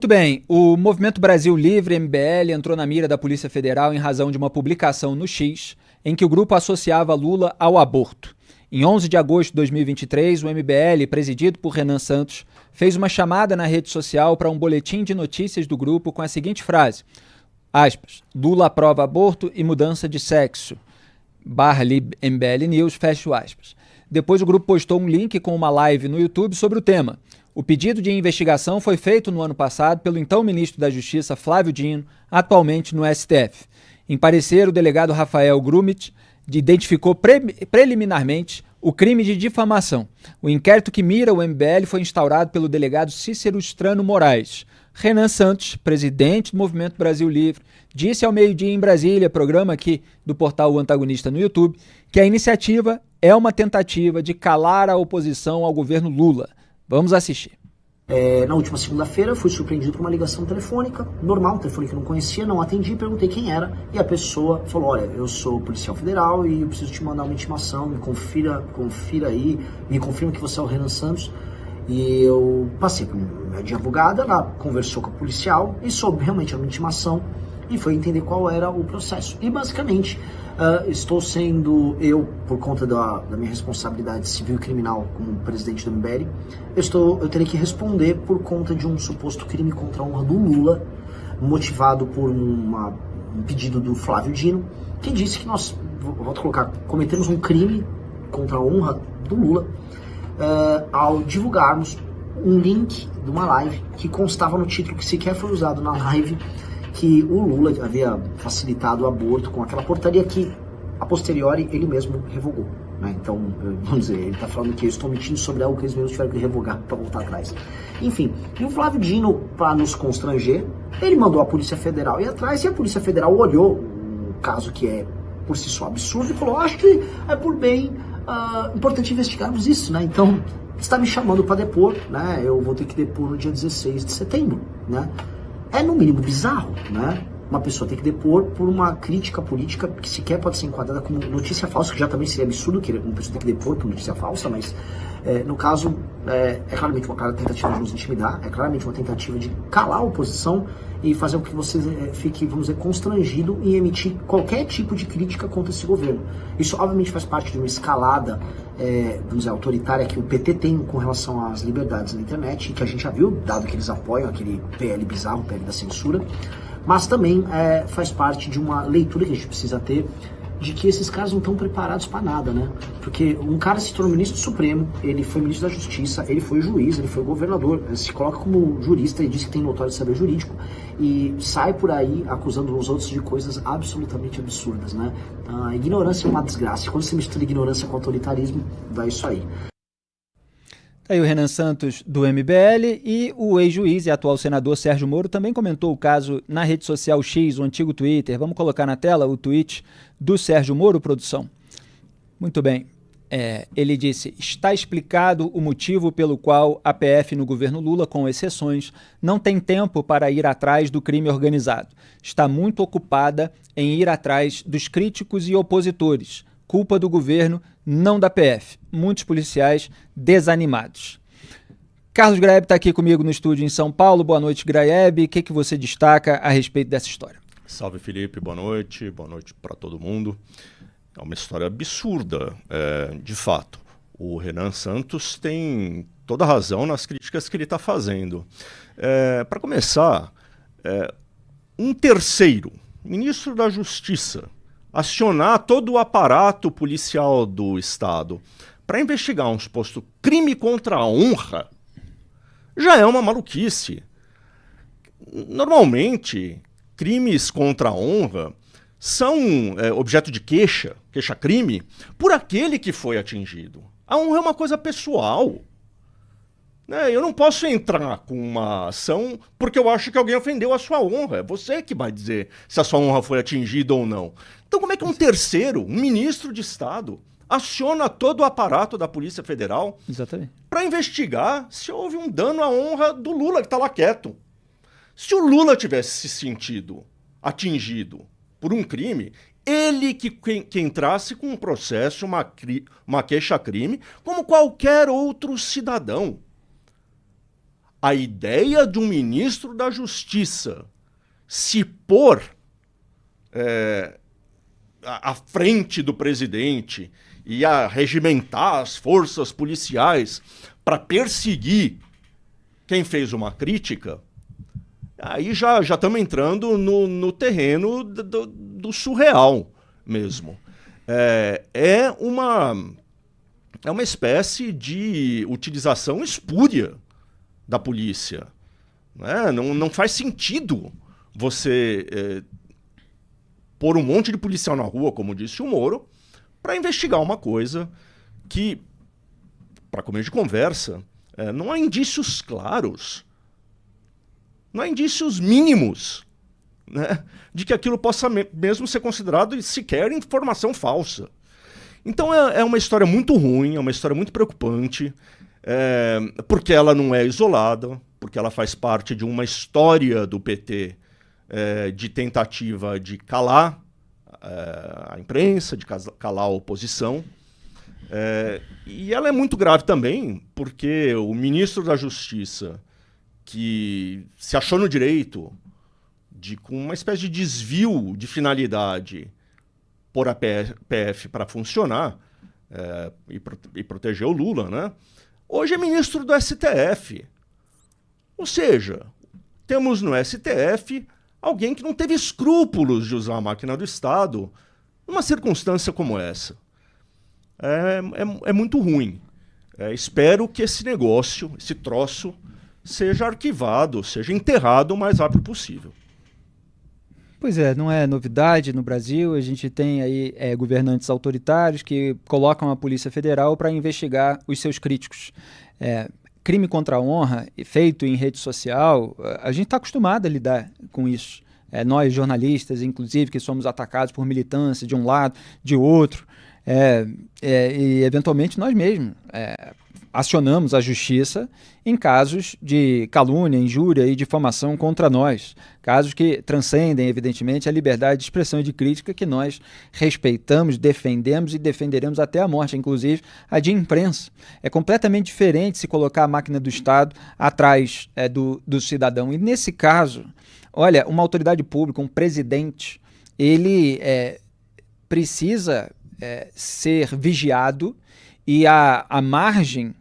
Muito bem, o Movimento Brasil Livre, MBL, entrou na mira da Polícia Federal em razão de uma publicação no X em que o grupo associava Lula ao aborto. Em 11 de agosto de 2023, o MBL, presidido por Renan Santos, fez uma chamada na rede social para um boletim de notícias do grupo com a seguinte frase, aspas, Lula aprova aborto e mudança de sexo, /MBL News, fecha aspas. Depois o grupo postou um link com uma live no YouTube sobre o tema. O pedido de investigação foi feito no ano passado pelo então ministro da Justiça, Flávio Dino, atualmente no STF. Em parecer, o delegado Rafael Grumit identificou preliminarmente o crime de difamação. O inquérito que mira o MBL foi instaurado pelo delegado Cícero Strano Moraes. Renan Santos, presidente do Movimento Brasil Livre, disse ao meio-dia em Brasília, programa aqui do portal O Antagonista no YouTube, que a iniciativa é uma tentativa de calar a oposição ao governo Lula. Vamos assistir. Na última segunda-feira, fui surpreendido por uma ligação telefônica, normal, um telefone que eu não conhecia, não atendi, perguntei quem era, e a pessoa falou, olha, eu sou policial federal e eu preciso te mandar uma intimação, me confira aí, me confirma que você é o Renan Santos. E eu passei por uma advogada, ela conversou com a policial e soube realmente uma intimação e foi entender qual era o processo. E basicamente, estou sendo, eu, por conta da minha responsabilidade civil e criminal como presidente do MBL, eu terei que responder por conta de um suposto crime contra a honra do Lula, motivado por um pedido do Flávio Dino, que disse que nós, volto a colocar, cometemos um crime contra a honra do Lula, ao divulgarmos um link de uma live que constava no título que sequer foi usado na live, que o Lula havia facilitado o aborto com aquela portaria que, a posteriori, ele mesmo revogou. Né? Então, vamos dizer, ele está falando que eu estou mentindo sobre algo que eles mesmos tiveram que revogar para voltar atrás. Enfim, e o Flávio Dino, para nos constranger, ele mandou a Polícia Federal ir atrás e a Polícia Federal olhou um caso que é, por si só, absurdo e falou, acho que é por bem importante investigarmos isso, né? Então, está me chamando para depor, né? Eu vou ter que depor no dia 16 de setembro, né? É no mínimo bizarro, né? Uma pessoa tem que depor por uma crítica política que sequer pode ser enquadrada como notícia falsa, que já também seria absurdo que uma pessoa tem que depor por notícia falsa, mas no caso é claramente uma clara tentativa de nos intimidar, é claramente uma tentativa de calar a oposição e fazer com que você fique, vamos dizer, constrangido em emitir qualquer tipo de crítica contra esse governo. Isso obviamente faz parte de uma escalada, vamos dizer, autoritária que o PT tem com relação às liberdades na internet, e que a gente já viu, dado que eles apoiam aquele PL bizarro, o PL da censura, mas também faz parte de uma leitura que a gente precisa ter de que esses caras não estão preparados para nada, né? Porque um cara se tornou ministro do Supremo, ele foi ministro da Justiça, ele foi juiz, ele foi governador, ele se coloca como jurista e diz que tem notório saber jurídico e sai por aí acusando os outros de coisas absolutamente absurdas, né? A ignorância é uma desgraça. Quando você mistura ignorância com autoritarismo, dá isso aí. Aí o Renan Santos do MBL e o ex-juiz e atual senador Sérgio Moro também comentou o caso na rede social X, o antigo Twitter. Vamos colocar na tela o tweet do Sérgio Moro, produção? Muito bem. Ele disse, está explicado o motivo pelo qual a PF no governo Lula, com exceções, não tem tempo para ir atrás do crime organizado. Está muito ocupada em ir atrás dos críticos e opositores. Culpa do governo, não da PF. Muitos policiais desanimados. Carlos Graeb está aqui comigo no estúdio em São Paulo. Boa noite, Graeb. O que você destaca a respeito dessa história? Salve, Felipe. Boa noite para todo mundo. É uma história absurda, de fato. O Renan Santos tem toda a razão nas críticas que ele está fazendo. Para começar, um terceiro, ministro da Justiça, acionar todo o aparato policial do Estado para investigar um suposto crime contra a honra já é uma maluquice. Normalmente, crimes contra a honra são objeto de queixa-crime, por aquele que foi atingido. A honra é uma coisa pessoal. Eu não posso entrar com uma ação porque eu acho que alguém ofendeu a sua honra. É você que vai dizer se a sua honra foi atingida ou não. Então como é que um terceiro, um ministro de Estado, aciona todo o aparato da Polícia Federal para investigar se houve um dano à honra do Lula, que está lá quieto? Se o Lula tivesse se sentido atingido por um crime, ele que entrasse com um processo, uma queixa-crime, como qualquer outro cidadão. a ideia de um ministro da Justiça se pôr à frente do presidente e a regimentar as forças policiais para perseguir quem fez uma crítica, aí já estamos entrando no terreno do surreal mesmo. É uma espécie de utilização espúria da polícia. Né? Não faz sentido você pôr um monte de policial na rua, como disse o Moro, para investigar uma coisa que, para começo de conversa, não há indícios claros, não há indícios mínimos, né, de que aquilo possa mesmo ser considerado sequer informação falsa. Então é uma história muito ruim, é uma história muito preocupante, porque ela não é isolada, porque ela faz parte de uma história do PT de tentativa de calar a imprensa, de calar a oposição. E ela é muito grave também, porque o ministro da Justiça, que se achou no direito de, com uma espécie de desvio de finalidade, pôr a PF para funcionar e proteger o Lula, né? Hoje é ministro do STF. Ou seja, temos no STF alguém que não teve escrúpulos de usar a máquina do Estado numa circunstância como essa. É muito ruim. Espero que esse negócio, esse troço, seja arquivado, seja enterrado o mais rápido possível. Pois é, não é novidade no Brasil. A gente tem aí governantes autoritários que colocam a Polícia Federal para investigar os seus críticos. Crime contra a honra feito em rede social, a gente está acostumado a lidar com isso. Nós, jornalistas, inclusive, que somos atacados por militância de um lado, de outro, e eventualmente nós mesmos acionamos a justiça em casos de calúnia, injúria e difamação contra nós, casos que transcendem, evidentemente, a liberdade de expressão e de crítica que nós respeitamos, defendemos e defenderemos até a morte, inclusive a de imprensa. É completamente diferente se colocar a máquina do Estado atrás do cidadão. E nesse caso, olha, uma autoridade pública, um presidente, ele precisa ser vigiado e a margem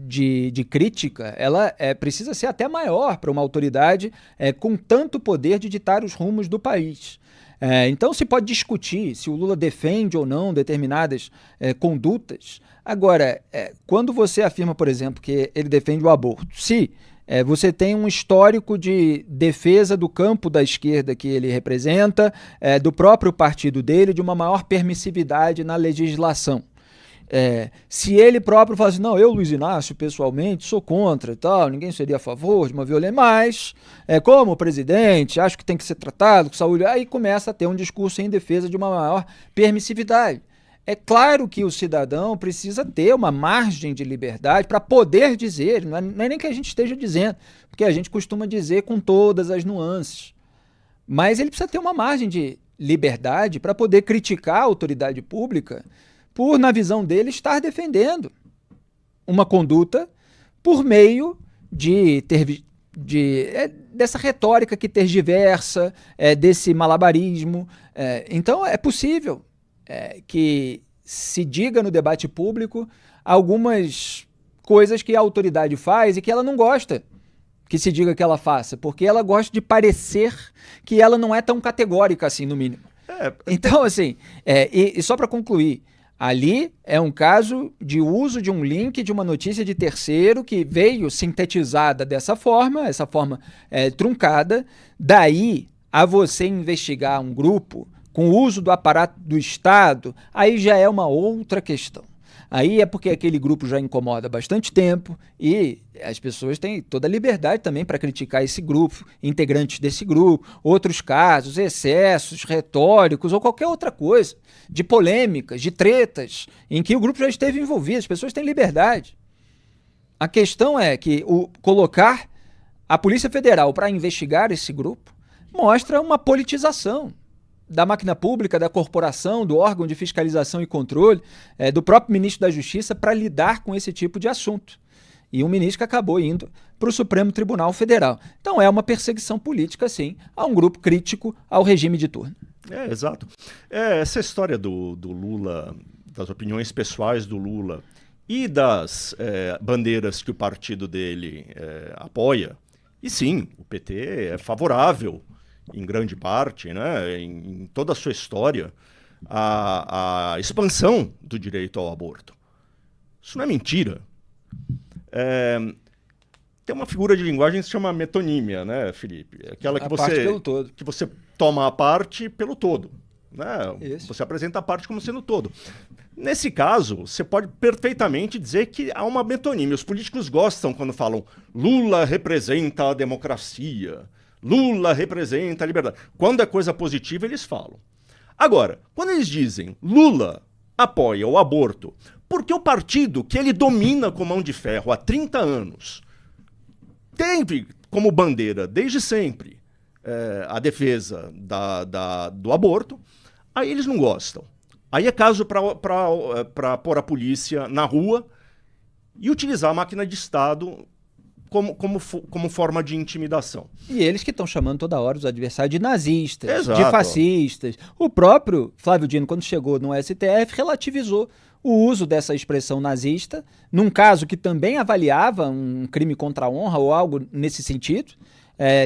de crítica, ela precisa ser até maior para uma autoridade com tanto poder de ditar os rumos do país. Então se pode discutir se o Lula defende ou não determinadas condutas. Agora, quando você afirma, por exemplo, que ele defende o aborto, se você tem um histórico de defesa do campo da esquerda que ele representa, do próprio partido dele, de uma maior permissividade na legislação. Se ele próprio fala assim, não, eu, Luiz Inácio, pessoalmente, sou contra e tal, ninguém seria a favor de uma violência, mas, como presidente, acho que tem que ser tratado com saúde, aí começa a ter um discurso em defesa de uma maior permissividade. É claro que o cidadão precisa ter uma margem de liberdade para poder dizer, não é nem que a gente esteja dizendo, porque a gente costuma dizer com todas as nuances, mas ele precisa ter uma margem de liberdade para poder criticar a autoridade pública por, na visão dele, estar defendendo uma conduta por meio dessa retórica que tergiversa, desse malabarismo. Então é possível que se diga no debate público algumas coisas que a autoridade faz e que ela não gosta que se diga que ela faça, porque ela gosta de parecer que ela não é tão categórica assim, no mínimo. Então, assim, e só para concluir, ali é um caso de uso de um link de uma notícia de terceiro que veio sintetizada dessa forma, essa forma truncada, daí a você investigar um grupo com o uso do aparato do Estado, aí já é uma outra questão. Aí é porque aquele grupo já incomoda há bastante tempo e as pessoas têm toda a liberdade também para criticar esse grupo, integrantes desse grupo, outros casos, excessos retóricos ou qualquer outra coisa, de polêmicas, de tretas, em que o grupo já esteve envolvido, as pessoas têm liberdade. A questão é que colocar a Polícia Federal para investigar esse grupo mostra uma politização da máquina pública, da corporação, do órgão de fiscalização e controle, do próprio ministro da Justiça para lidar com esse tipo de assunto. e um ministro que acabou indo para o Supremo Tribunal Federal. Então é uma perseguição política, sim, a um grupo crítico ao regime de turno. Exato. Essa história do Lula, das opiniões pessoais do Lula e das bandeiras que o partido dele apoia, e sim, o PT é favorável, em grande parte, né, em toda a sua história, a expansão do direito ao aborto. Isso não é mentira. Tem uma figura de linguagem que se chama metonímia, né, Felipe? Aquela que parte pelo todo. Que você toma a parte pelo todo. Né? Isso. Você apresenta a parte como sendo todo. Nesse caso, você pode perfeitamente dizer que há uma metonímia. Os políticos gostam quando falam Lula representa a democracia, Lula representa a liberdade. Quando é coisa positiva, eles falam. Agora, quando eles dizem Lula apoia o aborto, porque o partido que ele domina com mão de ferro há 30 anos teve como bandeira, desde sempre, a defesa do aborto, aí eles não gostam. Aí é caso para pôr a polícia na rua e utilizar a máquina de Estado como forma de intimidação. E eles que estão chamando toda hora os adversários de nazistas, Exato. De fascistas. O próprio Flávio Dino, quando chegou no STF, relativizou o uso dessa expressão nazista, num caso que também avaliava um crime contra a honra ou algo nesse sentido,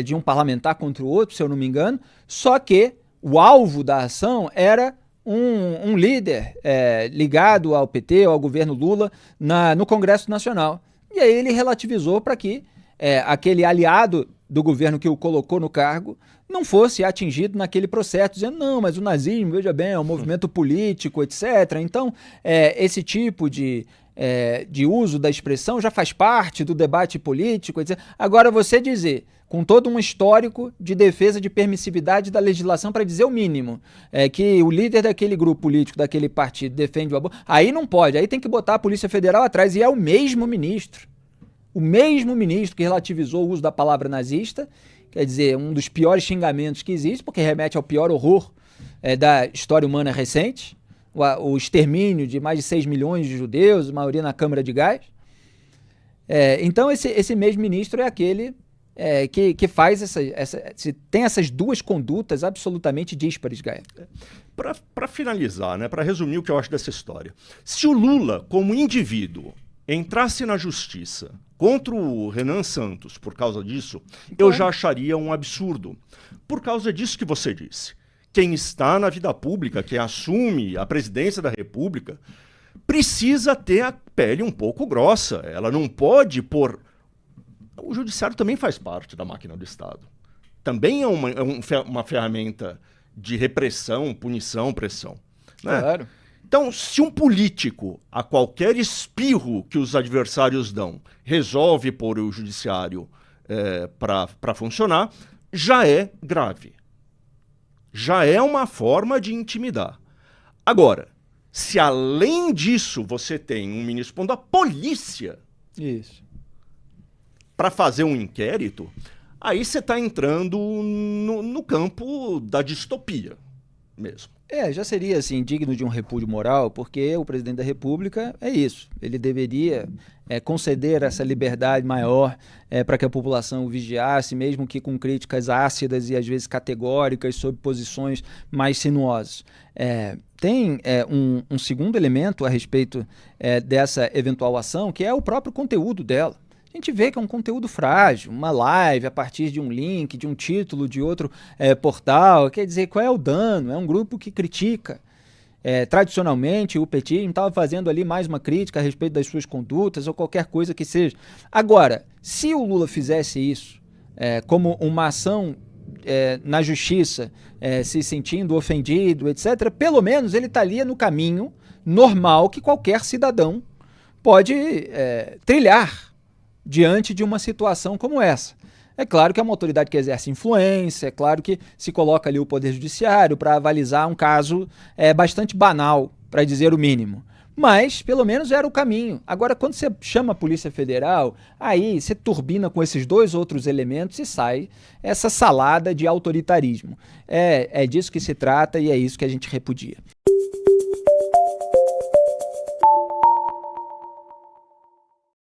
de um parlamentar contra o outro, se eu não me engano, só que o alvo da ação era um líder ligado ao PT, ao governo Lula, no Congresso Nacional. E aí ele relativizou para que aquele aliado do governo que o colocou no cargo não fosse atingido naquele processo, dizendo, não, mas o nazismo, veja bem, é um movimento político, etc. Então, esse tipo de uso da expressão já faz parte do debate político, etc. Agora, você dizer, com todo um histórico de defesa de permissividade da legislação, para dizer o mínimo, que o líder daquele grupo político, daquele partido, defende o aborto, aí não pode, aí tem que botar a Polícia Federal atrás, e é o mesmo ministro que relativizou o uso da palavra nazista, quer dizer, um dos piores xingamentos que existe, porque remete ao pior horror da história humana recente, o extermínio de mais de 6 milhões de judeus, a maioria na Câmara de Gás. Então, esse mesmo ministro é aquele que faz tem essas duas condutas absolutamente díspares, Gaia. Para finalizar, né, para resumir o que eu acho dessa história, se o Lula, como indivíduo, entrasse na justiça contra o Renan Santos por causa disso, eu já acharia um absurdo. Por causa disso que você disse. Quem está na vida pública, quem assume a presidência da República, precisa ter a pele um pouco grossa. Ela não pode pôr... O judiciário também faz parte da máquina do Estado. Também é uma ferramenta de repressão, punição, pressão. Né? Claro. Então, se um político, a qualquer espirro que os adversários dão, resolve pôr o judiciário para funcionar, já é grave. Já é uma forma de intimidar. Agora, se além disso você tem um ministro pondo a polícia para fazer um inquérito, aí você está entrando no campo da distopia mesmo. Já seria assim, digno de um repúdio moral, porque o presidente da República é isso. Ele deveria conceder essa liberdade maior para que a população o vigiasse, mesmo que com críticas ácidas e às vezes categóricas sobre posições mais sinuosas. Tem um segundo elemento a respeito dessa eventual ação, que é o próprio conteúdo dela. A gente vê que é um conteúdo frágil, uma live a partir de um link, de um título de outro portal. Quer dizer, qual é o dano? É um grupo que critica. Tradicionalmente, o petismo estava fazendo ali mais uma crítica a respeito das suas condutas ou qualquer coisa que seja. Agora, se o Lula fizesse isso como uma ação na justiça, se sentindo ofendido, etc., pelo menos ele estaria no caminho normal que qualquer cidadão pode trilhar diante de uma situação como essa. É claro que é uma autoridade que exerce influência, é claro que se coloca ali o Poder Judiciário para avalizar um caso bastante banal, para dizer o mínimo. Mas, pelo menos, era o caminho. Agora, quando você chama a Polícia Federal, aí você turbina com esses dois outros elementos e sai essa salada de autoritarismo. É disso que se trata e é isso que a gente repudia.